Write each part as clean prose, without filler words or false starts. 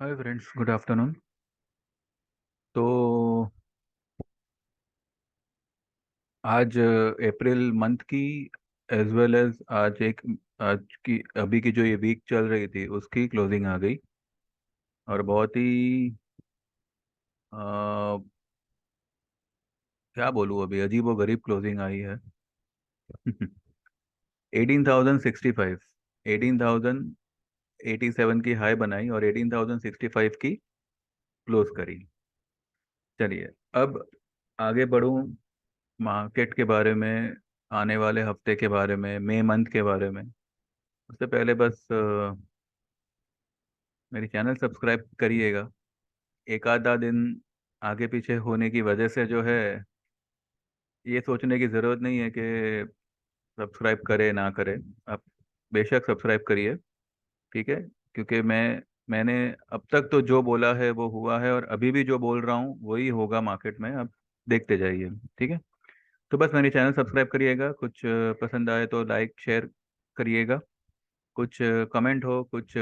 Hi friends, good afternoon. तो आज April month की एज वेल एज आज की अभी की जो ये वीक चल रही थी उसकी क्लोजिंग आ गई। और बहुत ही अ, क्या बोलूँ, अभी अजीब व गरीब क्लोजिंग आई है। 18,065, 18,087 की हाई बनाई और 18,065 की क्लोज करी। चलिए, अब आगे बढ़ूँ मार्केट के बारे में, आने वाले हफ्ते के बारे में, मई मंथ के बारे में। उससे पहले बस मेरी चैनल सब्सक्राइब करिएगा। एक आधा दिन आगे पीछे होने की वजह से जो है, ये सोचने की ज़रूरत नहीं है कि सब्सक्राइब करे ना करे। आप बेशक सब्सक्राइब करिए, ठीक है। क्योंकि मैंने अब तक तो जो बोला है वो हुआ है, और अभी भी जो बोल रहा हूँ वही होगा मार्केट में। आप देखते जाइए, ठीक है। तो बस मेरी चैनल सब्सक्राइब करिएगा, कुछ पसंद आए तो लाइक शेयर करिएगा। कुछ कमेंट हो, कुछ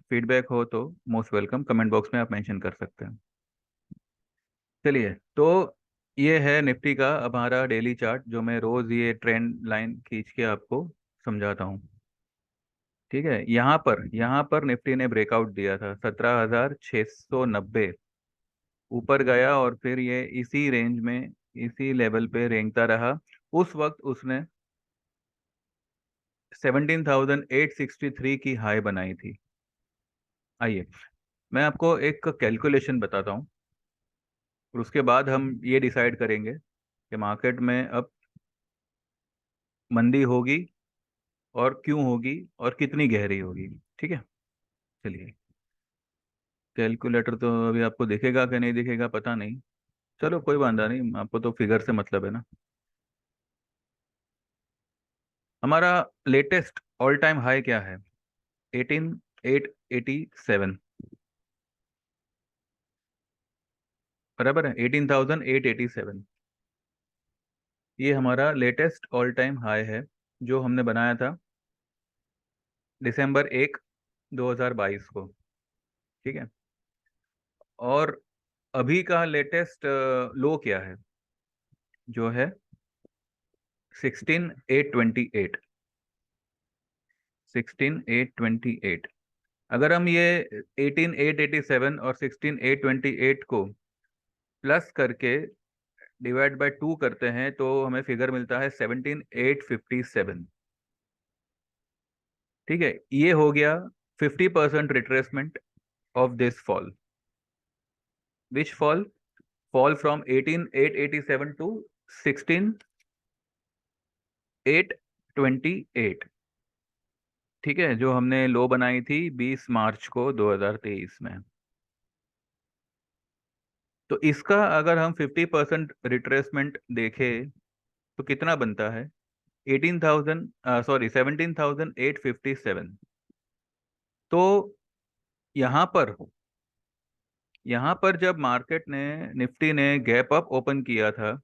फीडबैक हो तो मोस्ट वेलकम, कमेंट बॉक्स में आप मेंशन कर सकते हैं। चलिए, तो ये है निफ्टी का हमारा डेली चार्ट, जो मैं रोज़ ये ट्रेंड लाइन खींच के आपको समझाता हूँ। ठीक है, यहाँ पर निफ्टी ने ब्रेकआउट दिया था 17,690। ऊपर गया और फिर ये इसी रेंज में, इसी लेवल पे रेंगता रहा। उस वक्त उसने 17,863 की हाई बनाई थी। आइए, मैं आपको एक कैलकुलेशन बताता हूँ, और उसके बाद हम ये डिसाइड करेंगे कि मार्केट में अब मंदी होगी और क्यों होगी और कितनी गहरी होगी। ठीक है, चलिए। कैलकुलेटर तो अभी आपको दिखेगा कि नहीं दिखेगा पता नहीं। चलो, कोई बात नहीं, आपको तो फिगर से मतलब है ना। हमारा लेटेस्ट ऑल टाइम हाई क्या है? 18,887। बराबर है, 18,887। ये हमारा लेटेस्ट ऑल टाइम हाई है, जो हमने बनाया था दिसंबर 1, 2022 को। ठीक है। और अभी का लेटेस्ट लो क्या है? जो है 16,828। 16,828। अगर हम ये 18,887 और 16,828 को प्लस करके डिवाइड बाय 2 करते हैं तो हमें फिगर मिलता है 17,857। ठीक है, ये हो गया 50% retracement of this fall. Which fall? Fall from 18,887 to 16,828। ठीक है, जो हमने लो बनाई थी 20 मार्च को 2023 में। तो इसका अगर हम 50% रिट्रेसमेंट देखें तो कितना बनता है? 18,000, सॉरी 17,857। तो यहाँ पर यहाँ पर जब मार्केट ने, निफ्टी ने गैप अप ओपन किया था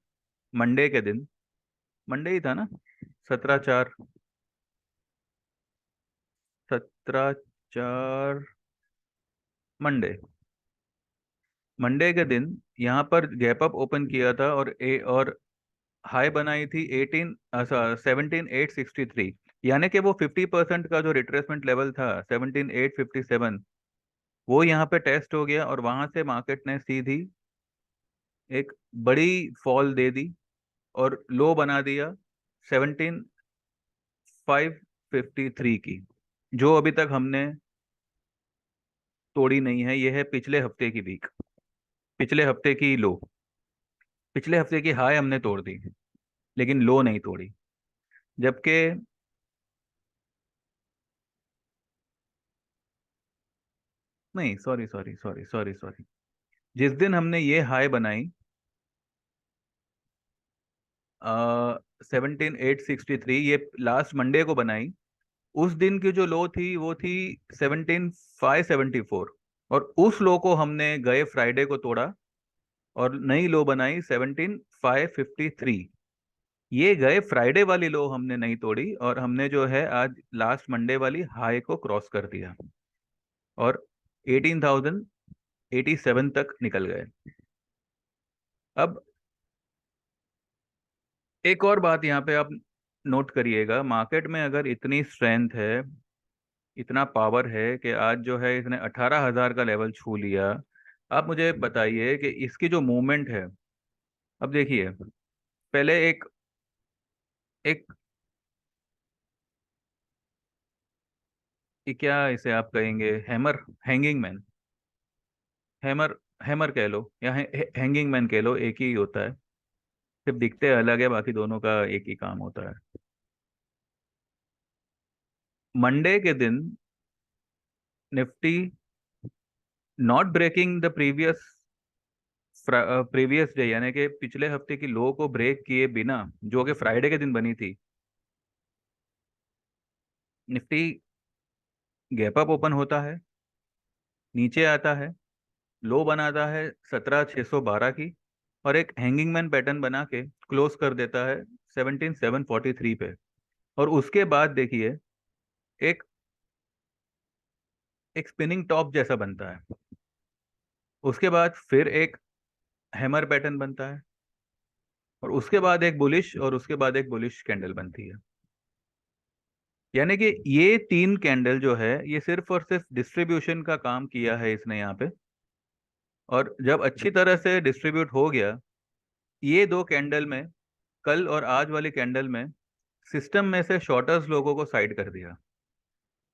मंडे के दिन, मंडे ही था ना, 17/4, 17/4, मंडे, मंडे के दिन यहाँ पर गैप अप ओपन किया था और हाई बनाई थी 17,863। यानी कि वो 50% का जो रिट्रेसमेंट लेवल था 17,857, वो यहाँ पे टेस्ट हो गया, और वहां से मार्केट ने सीधी एक बड़ी फॉल दे दी और लो बना दिया 17,553 की, जो अभी तक हमने तोड़ी नहीं है। ये है पिछले हफ्ते की वीक, पिछले हफ्ते की लो। पिछले हफ्ते की हाई हमने तोड़ दी, लेकिन लो नहीं तोड़ी। जबकि नहीं, sorry sorry sorry sorry sorry, जिस दिन हमने ये हाई बनाई 17,863, ये लास्ट मंडे को बनाई, उस दिन की जो लो थी वो थी 17,574। और उस लो को हमने गए फ्राइडे को तोड़ा और नई लो बनाई 17,553। ये गए फ्राइडे वाली लो हमने नहीं तोड़ी, और हमने जो है आज लास्ट मंडे वाली हाई को क्रॉस कर दिया। और 18,087 तक निकल गए। अब एक और बात यहाँ पे आप नोट करिएगा, मार्केट में अगर इतनी स्ट्रेंथ है, इतना पावर है कि आज जो है इसने 18,000 का लेवल छू लिया, आप मुझे बताइए कि इसकी जो मूवमेंट है, अब देखिए, पहले एक एक ये क्या इसे आप कहेंगे, hammer, hanging man, hammer, hammer कह लो या हैंगिंग मैन कह लो, एक ही होता है, सिर्फ दिखते अलग है, बाकी दोनों का एक ही काम होता है। मंडे के दिन Nifty not breaking the previous day, यानी कि पिछले हफ्ते की लो को ब्रेक किए बिना, जो कि फ्राइडे के दिन बनी थी, निफ्टी गैप अप ओपन होता है, नीचे आता है, लो बनाता है 17,612 की, और एक हैंगिंग मैन पैटर्न बना के क्लोज कर देता है 17,743 पे। और उसके बाद देखिए, एक एक स्पिनिंग टॉप जैसा बनता है, उसके बाद फिर एक हैमर पैटर्न बनता है, और उसके बाद एक बुलिश, और उसके बाद एक बुलिश कैंडल बनती है। यानी कि ये तीन कैंडल जो है, ये सिर्फ और सिर्फ डिस्ट्रीब्यूशन का काम किया है इसने यहाँ पे। और जब अच्छी तरह से डिस्ट्रीब्यूट हो गया, ये दो कैंडल में, कल और आज वाली कैंडल में, सिस्टम में से शॉर्टर्स लोगों को साइड कर दिया।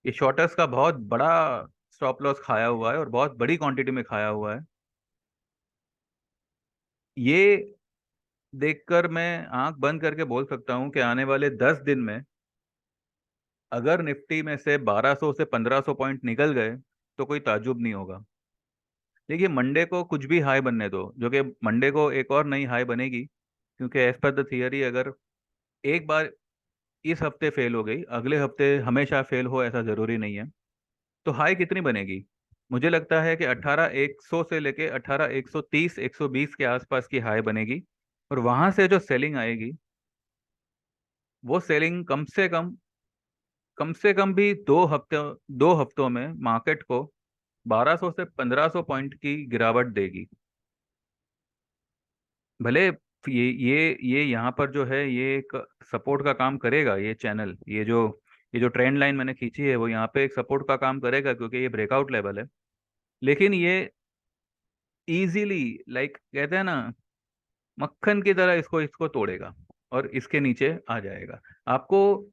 ये शॉर्टर्स का बहुत बड़ा स्टॉप लॉस खाया हुआ है, और बहुत बड़ी क्वांटिटी में खाया हुआ है। ये देखकर मैं आंख बंद करके बोल सकता हूं कि आने वाले 10 दिन में अगर निफ्टी में से 1200 से 1500 पॉइंट निकल गए तो कोई ताज्जुब नहीं होगा। देखिए, मंडे को कुछ भी हाई बनने दो, जो कि मंडे को एक और नई हाई बनेगी, क्योंकि एज पर द थियरी, अगर एक बार इस हफ्ते फेल हो गई, अगले हफ्ते हमेशा फेल हो ऐसा जरूरी नहीं है। तो हाई कितनी बनेगी? मुझे लगता है कि 18,100 से लेके 18,130 120 के आसपास की हाई बनेगी। और वहां से जो सेलिंग आएगी, वो सेलिंग कम से कम भी 2 हफ्तों में मार्केट को 1200 से 1500 पॉइंट की गिरावट देगी। भले ये यहाँ पर जो है, ये एक सपोर्ट का काम करेगा, ये चैनल, ये जो ट्रेंड लाइन मैंने खींची है, वो यहाँ पे एक सपोर्ट का काम करेगा, क्योंकि ये ब्रेकआउट लेवल है। लेकिन ये इजीली, लाइक कहते हैं ना, मक्खन की तरह इसको इसको तोड़ेगा और इसके नीचे आ जाएगा। आपको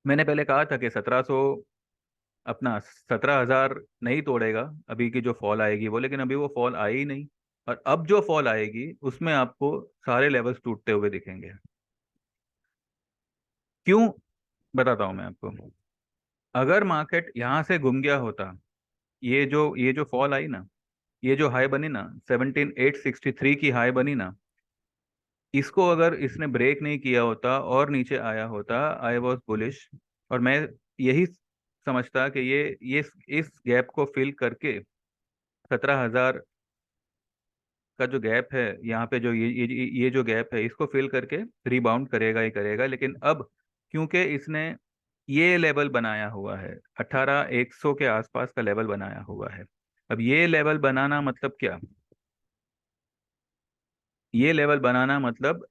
मैंने पहले कहा था कि 17,000 नहीं तोड़ेगा अभी की जो फॉल आएगी वो, लेकिन अभी वो फॉल आई ही नहीं। और अब जो फॉल आएगी उसमें आपको सारे लेवल्स टूटते हुए दिखेंगे। क्यों? बताता हूं मैं आपको। अगर मार्केट यहाँ से घूम गया होता, ये जो फॉल आई ना, ये जो हाई बनी ना, 17,863 की हाई बनी ना, इसको अगर इसने ब्रेक नहीं किया होता और नीचे आया होता, आई वॉज बुलिश, और मैं यही समझता कि ये इस गैप को फिल करके 17,000 का जो गैप है यहाँ पे, जो ये जो गैप है, इसको फिल करके रिबाउंड करेगा ही करेगा। लेकिन अब क्योंकि इसने ये लेवल बनाया हुआ है, 18,100 के आसपास का लेवल बनाया हुआ है, अब ये लेवल बनाना मतलब क्या? ये लेवल बनाना मतलब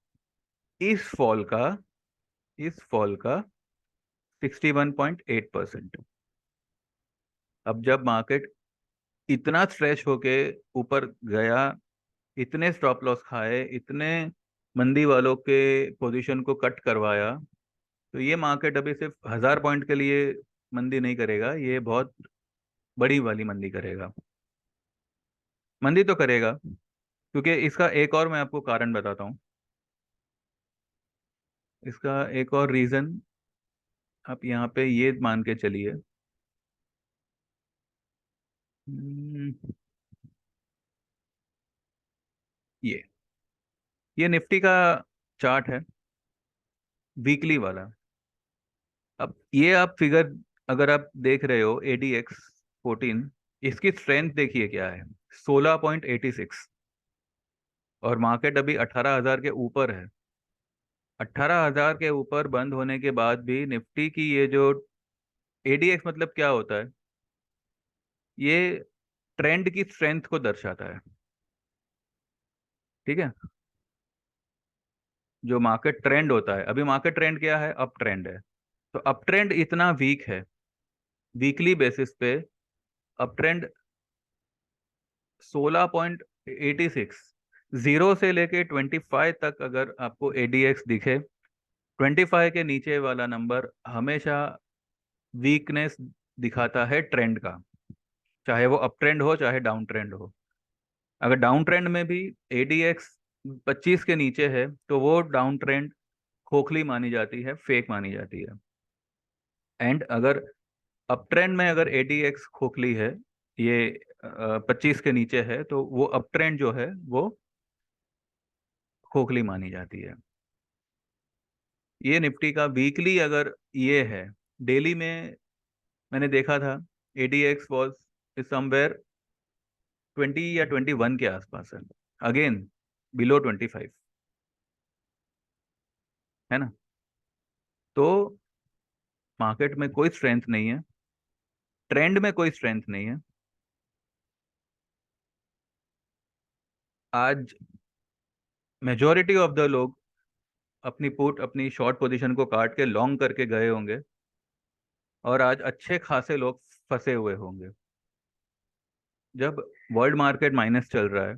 इस फॉल का इस फॉल का 61.8%। अब जब मार्केट इतना स्ट्रेच होके ऊपर गया, इतने स्टॉप लॉस खाए, इतने मंदी वालों के पोजीशन को कट करवाया, तो ये मार्केट अभी सिर्फ 1,000 पॉइंट के लिए मंदी नहीं करेगा, ये बहुत बड़ी वाली मंदी करेगा। मंदी तो करेगा, क्योंकि इसका एक और मैं आपको कारण बताता हूँ। इसका एक और रीजन, आप यहाँ पे ये मान के चलिए। हम्म, ये ये निफ्टी का चार्ट है, वीकली वाला। अब ये आप फिगर अगर आप देख रहे हो, ADX 14, इसकी स्ट्रेंथ देखिए क्या है, 16.86। और मार्केट अभी 18,000 के ऊपर है। 18,000 के ऊपर बंद होने के बाद भी निफ्टी की ये जो ADX, मतलब क्या होता है, ये ट्रेंड की स्ट्रेंथ को दर्शाता है। ठीक है। जो मार्केट ट्रेंड होता है, अभी मार्केट ट्रेंड क्या है, अप ट्रेंड है। तो अप ट्रेंड इतना वीक है, वीकली बेसिस पे अप ट्रेंड 16.86, जीरो से लेके 25 तक अगर आपको एडीएक्स दिखे, 25 के नीचे वाला नंबर हमेशा वीकनेस दिखाता है ट्रेंड का, चाहे वो अप ट्रेंड हो चाहे डाउन ट्रेंड हो। अगर डाउन ट्रेंड में भी एडीएक्स 25 के नीचे है तो वो डाउन ट्रेंड खोखली मानी जाती है, फेक मानी जाती है। एंड अगर अप ट्रेंड में अगर एडीएक्स खोखली है, ये 25 के नीचे है, तो वो अप ट्रेंड जो है वो खोखली मानी जाती है। ये निफ्टी का वीकली अगर ये है, डेली में मैंने देखा था एडीएक्स वॉज समवेयर 20 या 21 के आसपास है, अगेन बिलो 25, है ना। तो मार्केट में कोई स्ट्रेंथ नहीं है, ट्रेंड में कोई स्ट्रेंथ नहीं है। आज मेजोरिटी ऑफ द लोग अपनी पुट अपनी शॉर्ट पोजीशन को काट के लॉन्ग करके गए होंगे, और आज अच्छे खासे लोग फंसे हुए होंगे। जब वर्ल्ड मार्केट माइनस चल रहा है,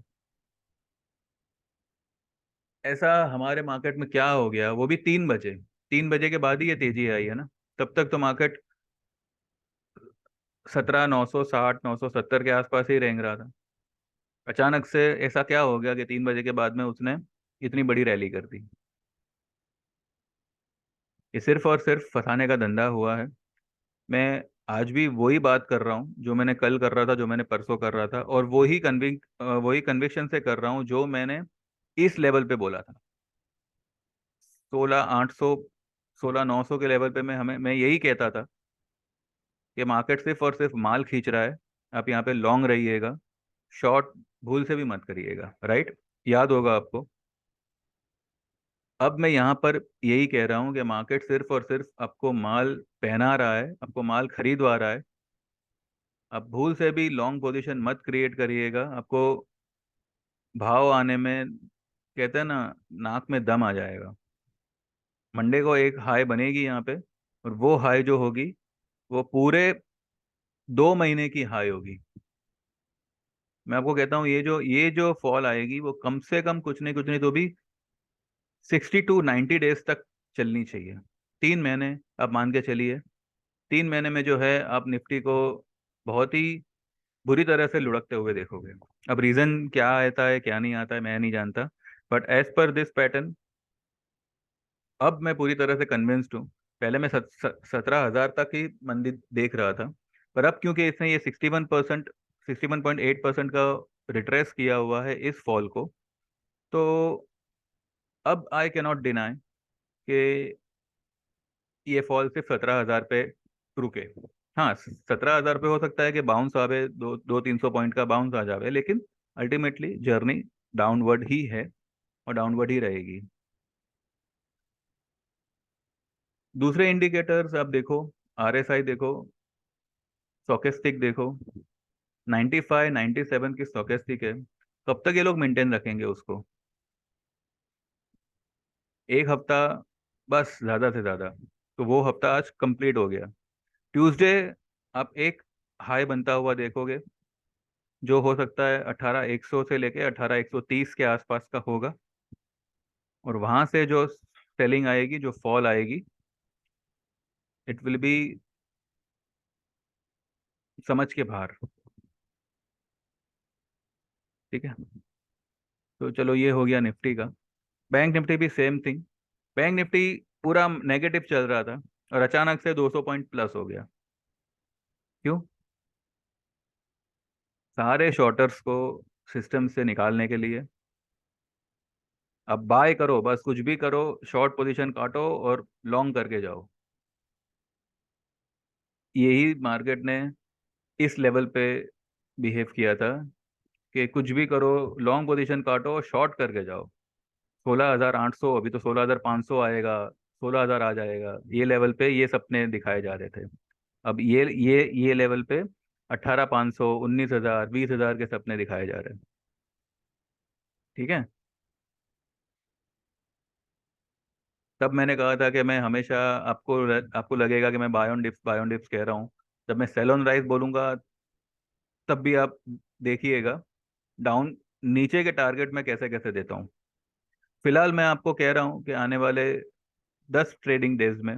ऐसा हमारे मार्केट में क्या हो गया, वो भी 3 बजे, 3 बजे के बाद ही ये तेजी आई है ना। तब तक तो मार्केट 17,960 970 के आसपास ही रेंग रहा था। अचानक से ऐसा क्या हो गया कि 3 बजे के बाद में उसने इतनी बड़ी रैली कर दी। ये सिर्फ और सिर्फ फंसाने का धंधा हुआ है। मैं आज भी वही बात कर रहा हूँ जो मैंने कल कर रहा था, जो मैंने परसों कर रहा था, और वही कन्विक्शन से कर रहा हूँ जो मैंने इस लेवल पे बोला था। 16,800 16,900 के लेवल पे मैं यही कहता था कि मार्केट सिर्फ और सिर्फ माल खींच रहा है, आप यहाँ पे लॉन्ग रहिएगा, शॉर्ट भूल से भी मत करिएगा, राइट। याद होगा आपको। अब मैं यहाँ पर यही कह रहा हूँ कि मार्केट सिर्फ और सिर्फ आपको माल पहना रहा है, आपको माल खरीदवा रहा है। आप भूल से भी लॉन्ग पोजीशन मत क्रिएट करिएगा, आपको भाव आने में, कहते हैं ना, नाक में दम आ जाएगा। मंडे को एक हाई बनेगी यहाँ पे, और वो हाई जो होगी वो पूरे 2 महीने की हाई होगी। मैं आपको कहता हूँ ये जो फॉल आएगी वो कम से कम कुछ नहीं तो भी 60 to 90 डेज तक चलनी चाहिए। 3 महीने आप मान के चलिए, 3 महीने में जो है आप निफ्टी को बहुत ही बुरी तरह से लुढ़कते हुए देखोगे। अब रीजन क्या आता है क्या नहीं आता है मैं नहीं जानता, but as per this pattern अब मैं पूरी तरह से कन्विंस्ड हूँ। पहले मैं 17,000 तक ही मंदी देख रहा था, पर अब क्योंकि इसने ये 61%, 61.8% का रिट्रेस किया हुआ है इस फॉल को, तो अब आई कैनॉट डिनाई कि ये फॉल सिर्फ 17,000 पे रुके। हाँ, 17,000 पे हो सकता है कि बाउंस आवे, दो दो 300 पॉइंट का बाउंस आ जावे, लेकिन अल्टीमेटली जर्नी डाउनवर्ड ही है और डाउनवर्ड ही रहेगी। दूसरे इंडिकेटर्स आप देखो, आरएसआई देखो, स्टोकेस्टिक देखो, 95 97 की स्टोकेस्टिक है। कब तक ये लोग मेंटेन रखेंगे उसको? एक हफ्ता बस, ज्यादा से ज्यादा। तो वो हफ्ता आज कंप्लीट हो गया। ट्यूसडे आप एक हाई बनता हुआ देखोगे, जो हो सकता है 18,100 से लेके 18,130 के आसपास का होगा, और वहां से जो सेलिंग आएगी, जो फॉल आएगी, इट विल बी समझ के बाहर। ठीक है। तो चलो, ये हो गया निफ्टी का। बैंक निफ्टी भी सेम थिंग। बैंक निफ्टी पूरा नेगेटिव चल रहा था, और अचानक से 200 पॉइंट प्लस हो गया। क्यों? सारे शॉर्टर्स को सिस्टम से निकालने के लिए। अब बाय करो, बस कुछ भी करो, शॉर्ट पोजीशन काटो और लॉन्ग करके जाओ। यही मार्केट ने इस लेवल पे बिहेव किया था कि कुछ भी करो, लॉन्ग पोजीशन काटो और शॉर्ट करके जाओ। 16,800, अभी तो 16,500 आएगा, 16,000 आ जाएगा, ये लेवल पे ये सपने दिखाए जा रहे थे। अब ये लेवल पे 18,500, 19,000, 20,000 के सपने दिखाए जा रहे हैं। ठीक है। तब मैंने कहा था कि मैं हमेशा, आपको लगेगा कि मैं बाय ऑन डिप्स कह रहा हूँ। जब मैं सेल ऑन राइज बोलूंगा तब भी आप देखिएगा डाउन, नीचे के टारगेट में कैसे कैसे देता हूँ। फिलहाल मैं आपको कह रहा हूँ कि आने वाले 10 ट्रेडिंग डेज में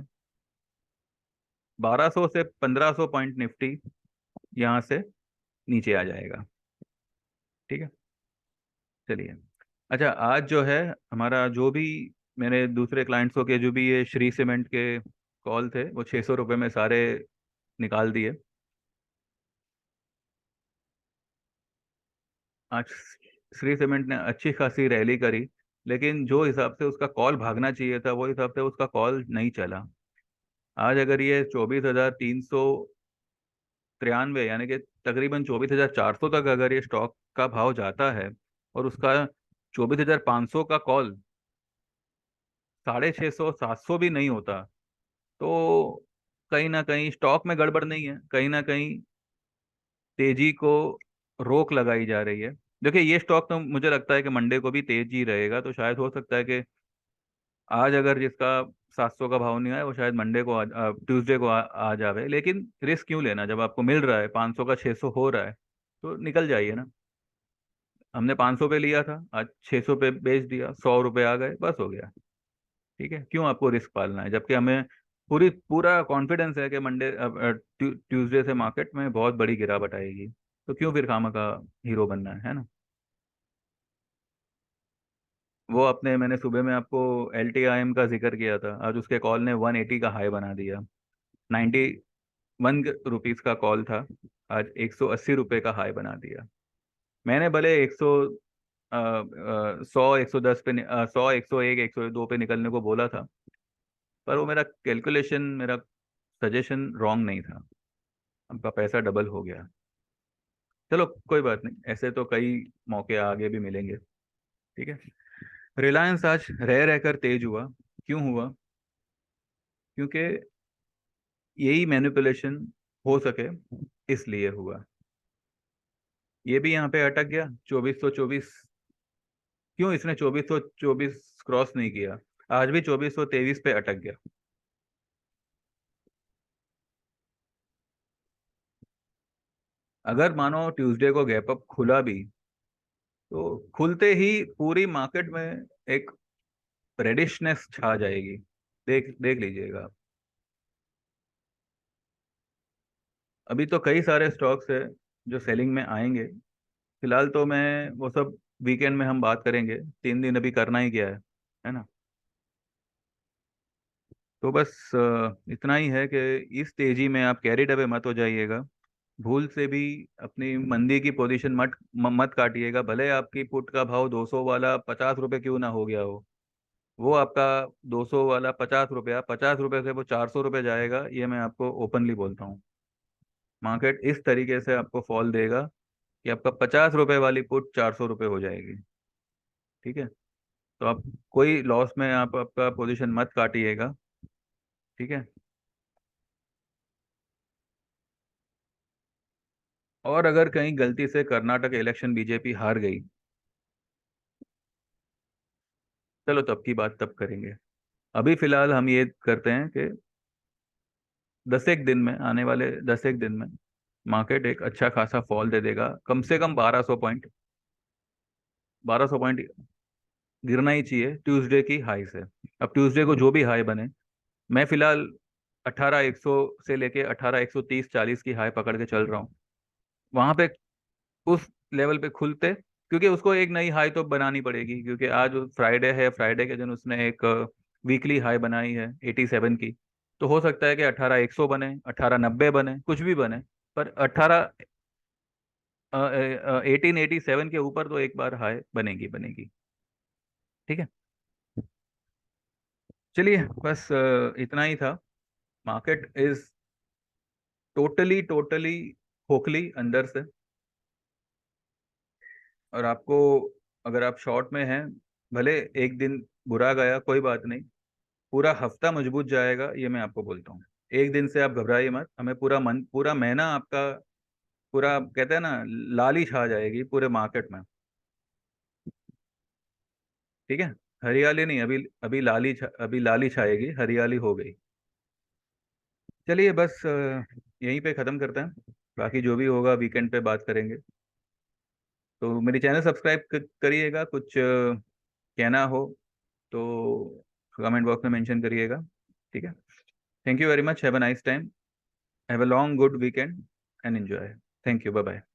1200 से 1500 पॉइंट निफ्टी यहाँ से नीचे आ जाएगा। ठीक है। चलिए। अच्छा, आज जो है हमारा जो भी, मेरे दूसरे क्लाइंट्सों के जो भी ये श्री सीमेंट के कॉल थे वो 600 रुपये में सारे निकाल दिए। आज श्री सीमेंट ने अच्छी खासी रैली करी, लेकिन जो हिसाब से उसका कॉल भागना चाहिए था वो हिसाब से उसका कॉल नहीं चला। आज अगर ये 24,393, यानी कि तकरीबन 24,400 तक अगर ये स्टॉक का भाव जाता है, और उसका 24,500 का कॉल 650, 700 भी नहीं होता, तो कहीं ना कहीं स्टॉक में गड़बड़ नहीं है, कहीं ना कहीं तेजी को रोक लगाई जा रही है। देखिए, ये स्टॉक तो मुझे लगता है कि मंडे को भी तेज ही रहेगा, तो शायद हो सकता है कि आज अगर जिसका 700 का भाव नहीं आया वो शायद मंडे को ट्यूसडे को आ जावे। लेकिन रिस्क क्यों लेना, जब आपको मिल रहा है 500 का 600 हो रहा है, तो निकल जाइए ना। हमने 500 पे लिया था, आज 600 पे बेच दिया, 100 रुपये आ गए, बस हो गया। ठीक है, क्यों आपको रिस्क पालना है, जबकि हमें पूरा कॉन्फिडेंस है कि मंडे ट्यूसडे से मार्केट में बहुत बड़ी गिरावट आएगी। तो क्यों फिर खामा का हीरो बनना है ना। वो अपने, मैंने सुबह में आपको LTIM का जिक्र किया था, आज उसके कॉल ने 180 का हाई बना दिया। 91 रुपीज का कॉल था, आज 180 रुपये का हाई बना दिया। मैंने भले 100, 110 पे 100, 101, 102 पे निकलने को बोला था, पर वो मेरा कैलकुलेशन, मेरा सजेशन रॉन्ग नहीं था। आपका पैसा डबल हो गया। चलो कोई बात नहीं, ऐसे तो कई मौके आगे भी मिलेंगे। ठीक है। रिलायंस आज रह रहकर तेज हुआ। क्यों हुआ? क्योंकि यही मैनिपुलेशन हो सके इसलिए हुआ। ये भी यहाँ पे अटक गया 2424। क्यों इसने 2424 क्रॉस नहीं किया? आज भी 2423 पे अटक गया। अगर मानो ट्यूसडे को गैप अप खुला भी, तो खुलते ही पूरी मार्केट में एक रेडिशनेस छा जाएगी। देख देख लीजिएगा आप। अभी तो कई सारे स्टॉक्स है जो सेलिंग में आएंगे। फिलहाल तो मैं वो सब वीकेंड में हम बात करेंगे, 3 दिन अभी करना ही क्या है ना। तो बस इतना ही है कि इस तेजी में आप कैरिड अवे मत हो जाइएगा। भूल से भी अपनी मंदी की पोजीशन मत काटिएगा, भले आपकी पुट का भाव 200 वाला 50 रुपए क्यों ना हो गया हो। वो आपका 200 वाला 50 रुपया, 50 रुपये से वो 400 रुपये जाएगा, ये मैं आपको ओपनली बोलता हूँ। मार्केट इस तरीके से आपको फॉल देगा कि आपका 50 रुपये वाली पुट 400 रुपये हो जाएगी। ठीक है। तो आप कोई लॉस में आप आपका पोजीशन मत काटिएगा। ठीक है। और अगर कहीं गलती से कर्नाटक इलेक्शन बीजेपी हार गई, चलो तब की बात तब करेंगे। अभी फिलहाल हम ये करते हैं कि 10 एक दिन में, आने वाले 10 एक दिन में मार्केट एक अच्छा खासा फॉल दे देगा, कम से कम 1200 पॉइंट। 1200 पॉइंट गिरना ही चाहिए ट्यूसडे की हाई से। अब ट्यूसडे को जो भी हाई बने, मैं फिलहाल 18,100 से लेके 18,130, 40 की हाई पकड़ के चल रहा हूँ। वहां पे उस लेवल पे खुलते, क्योंकि उसको एक नई हाई तो बनानी पड़ेगी, क्योंकि आज फ्राइडे है, फ्राइडे के दिन उसने एक वीकली हाई बनाई है 87 की। तो हो सकता है कि 18,100 बने, 1890 बने, कुछ भी बने, पर 1887 के ऊपर तो एक बार हाई बनेगी बनेगी। ठीक है। चलिए, बस इतना ही था। मार्केट इज टोटली टोटली खोखली अंदर से। और आपको, अगर आप शॉर्ट में हैं, भले एक दिन बुरा गया कोई बात नहीं, पूरा हफ्ता मजबूत जाएगा, ये मैं आपको बोलता हूँ। एक दिन से आप घबराइए मत, हमें पूरा महीना आपका पूरा कहते हैं ना, लाली छा जाएगी पूरे मार्केट में। ठीक है। हरियाली नहीं, अभी अभी अभी लाली छाएगी, हरियाली हो गई। चलिए बस यहीं पे ख़त्म करते हैं। बाकी जो भी होगा वीकेंड पे बात करेंगे। तो मेरी चैनल सब्सक्राइब करिएगा। कुछ कहना हो तो कमेंट बॉक्स में मेंशन करिएगा। ठीक है। Thank you very much. Have a nice time. Have a long good weekend and enjoy. Thank you. Bye bye.